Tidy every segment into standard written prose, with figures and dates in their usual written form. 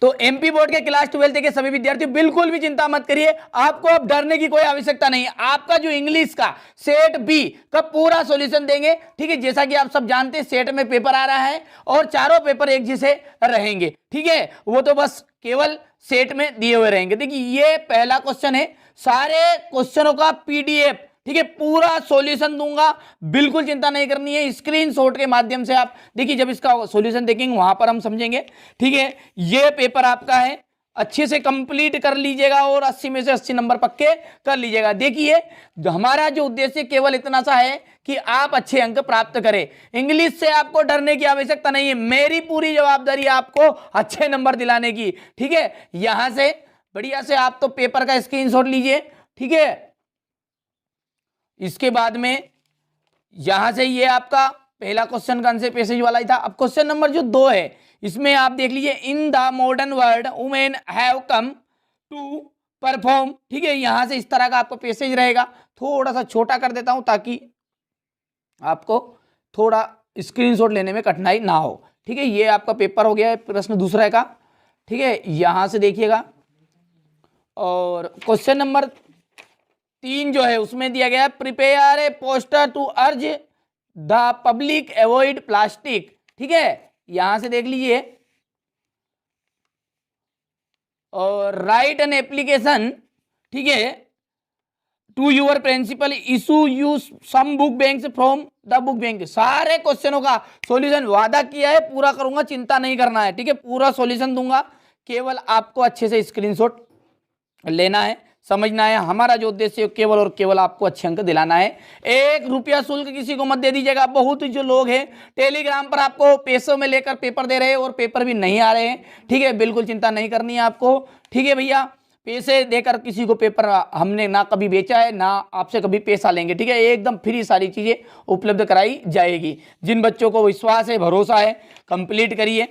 तो MP board के class 12 के सभी विद्यार्थी बिल्कुल भी चिंता मत करिए, आपको अब डरने की कोई आवश्यकता नहीं है। आपका जो इंग्लिश का सेट बी का पूरा सॉल्यूशन देंगे, ठीक है। जैसा कि आप सब जानते हैं सेट में पेपर आ रहा है और चारों पेपर एक जैसे रहेंगे, ठीक है। वो तो बस केवल सेट में दिए हुए रहेंगे। देखिए ये पहला क्वेश्चन है, सारे क्वेश्चनों का पीडीएफ, ठीक है, पूरा सॉल्यूशन दूंगा, बिल्कुल चिंता नहीं करनी है। स्क्रीनशॉट के माध्यम से आप देखिए, जब इसका सॉल्यूशन देखेंगे वहां पर हम समझेंगे, ठीक है। ये पेपर आपका है, अच्छे से कंप्लीट कर लीजिएगा और 80 में से 80 नंबर पक्के कर लीजिएगा। देखिए हमारा जो उद्देश्य केवल इतना सा है कि आप अच्छे अंक प्राप्त करें। इंग्लिश से आपको डरने की आवश्यकता नहीं है, मेरी पूरी जवाबदारी आपको अच्छे नंबर दिलाने की, ठीक है। यहां से बढ़िया से आप तो पेपर का स्क्रीनशॉट लीजिए, ठीक है। इसके बाद में यहां से ये आपका पहला क्वेश्चन का आंसर पैसेज वाला ही था। अब क्वेश्चन नंबर जो 2 है, इसमें आप देख लीजिए, in the modern world women have come to perform, ठीक है। यहां से इस तरह का आपको पैसेज रहेगा, थोड़ा सा छोटा कर देता हूं ताकि आपको थोड़ा स्क्रीनशॉट लेने में कठिनाई ना हो, ठीक है। ये आपका पेपर हो गया है, प्रश्न दूसरा का, ठीक है। यहां से देखिएगा, और क्वेश्चन नंबर 3 जो है उसमें दिया गया है, prepare a poster to urge the public avoid plastic, ठीक है। यहां से देख लीजिए, और राइट एन एप्लीकेशन, ठीक है, to your principal issue you some book banks from the book bank. सारे क्वेश्चनों का सॉल्यूशन वादा किया है, पूरा करूंगा, चिंता नहीं करना है, ठीक है। पूरा सॉल्यूशन दूंगा, केवल आपको अच्छे से स्क्रीनशॉट लेना है, समझना है। हमारा जो उद्देश्य केवल और केवल आपको अच्छे अंक दिलाना है। 1 रुपया शुल्क किसी को मत दे दीजिएगा। बहुत जो लोग हैं टेलीग्राम पर आपको पैसों में लेकर पेपर दे रहे हैं और पेपर भी नहीं आ रहे हैं, ठीक है। बिल्कुल चिंता नहीं करनी है आपको, ठीक है भैया। पैसे देकर किसी को पेपर हमने ना कभी बेचा है, ना आपसे कभी पैसा लेंगे, ठीक है। एकदम फ्री सारी चीजें उपलब्ध कराई जाएगी। जिन बच्चों को विश्वास है, भरोसा है, कंप्लीट करिए।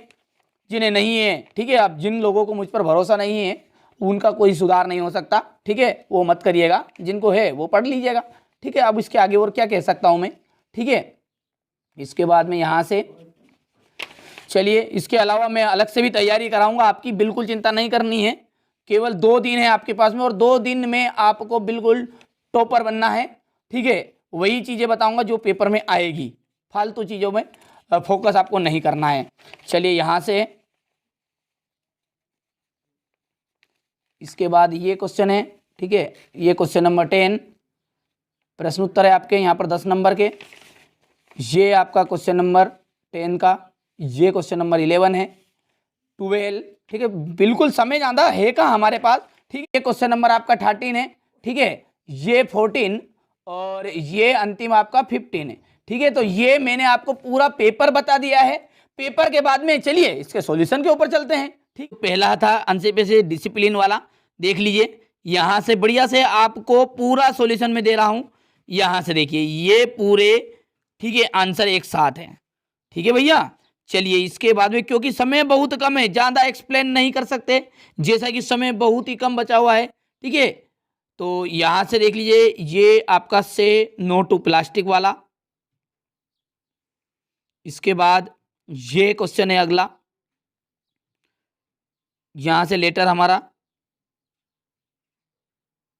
जिन्हें नहीं है, ठीक है, आप जिन लोगों को मुझ पर भरोसा नहीं है उनका कोई सुधार नहीं हो सकता, ठीक है, वो मत करिएगा। जिनको है वो पढ़ लीजिएगा, ठीक है। अब इसके आगे और क्या कह सकता हूं मैं, ठीक है। इसके बाद में यहां से चलिए, इसके अलावा मैं अलग से भी तैयारी कराऊंगा आपकी, बिल्कुल चिंता नहीं करनी है। केवल 2 दिन है आपके पास में और 2 दिन में आपको बिल्कुल टॉपर बनना है, ठीक है। वही चीजें बताऊंगा जो पेपर में आएगी, फालतू चीजों में फोकस आपको नहीं करना है। चलिए यहां से, इसके बाद ये क्वेश्चन है, ठीक है। ये क्वेश्चन नंबर 10 प्रश्न उत्तर है आपके यहाँ पर 10 नंबर के। ये आपका क्वेश्चन नंबर 10 का, ये क्वेश्चन नंबर 11 है, 12, ठीक है। बिल्कुल समय ज़्यादा है का हमारे पास, ठीक है। ये क्वेश्चन नंबर आपका 13 है, ठीक है। ये 14 और ये अंतिम आपका 15 है, ठीक है। तो ये मैंने आपको पूरा पेपर बता दिया है। पेपर के बाद में चलिए इसके सॉल्यूशन के ऊपर चलते हैं, ठीक। पहला था आंसर से डिसिप्लिन वाला, देख लीजिए। यहां से बढ़िया से आपको पूरा सॉल्यूशन में दे रहा हूं। यहां से देखिए ये पूरे, ठीक है, आंसर एक साथ है, ठीक है भैया। चलिए इसके बाद में, क्योंकि समय बहुत कम है, ज्यादा एक्सप्लेन नहीं कर सकते, जैसा कि समय बहुत ही कम बचा हुआ है, ठीक है। तो यहां से देख लीजिए, ये आपका से नो टू प्लास्टिक वाला। इसके बाद ये क्वेश्चन है अगला, यहां से लेटर हमारा,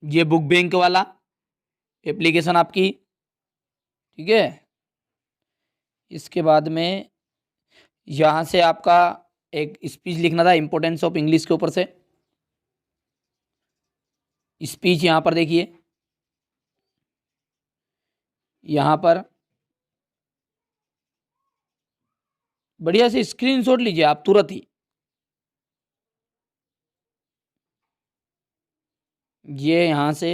ये बुक बैंक वाला एप्लीकेशन आपकी, ठीक है। इसके बाद में यहां से आपका एक स्पीच लिखना था, इंपॉर्टेंस ऑफ इंग्लिश के ऊपर से स्पीच। यहां पर देखिए, यहां पर बढ़िया से स्क्रीनशॉट लीजिए आप तुरंत ही। ये यहां से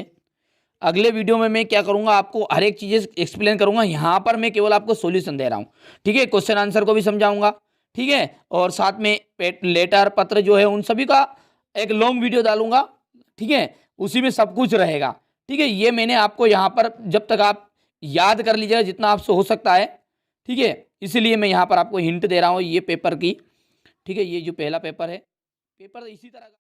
अगले वीडियो में मैं क्या करूंगा, आपको हर एक चीज़ एक्सप्लेन करूंगा। यहाँ पर मैं केवल आपको सॉल्यूशन दे रहा हूँ, ठीक है। क्वेश्चन आंसर को भी समझाऊंगा, ठीक है। और साथ में लेटर पत्र जो है उन सभी का एक लॉन्ग वीडियो डालूंगा, ठीक है। उसी में सब कुछ रहेगा, ठीक है। ये मैंने आपको यहाँ पर जब तक आप याद कर लीजिएगा जितना आपसे हो सकता है, ठीक है। इसीलिए मैं यहाँ पर आपको हिंट दे रहा हूँ ये पेपर की, ठीक है। ये जो पहला पेपर है, पेपर इसी तरह का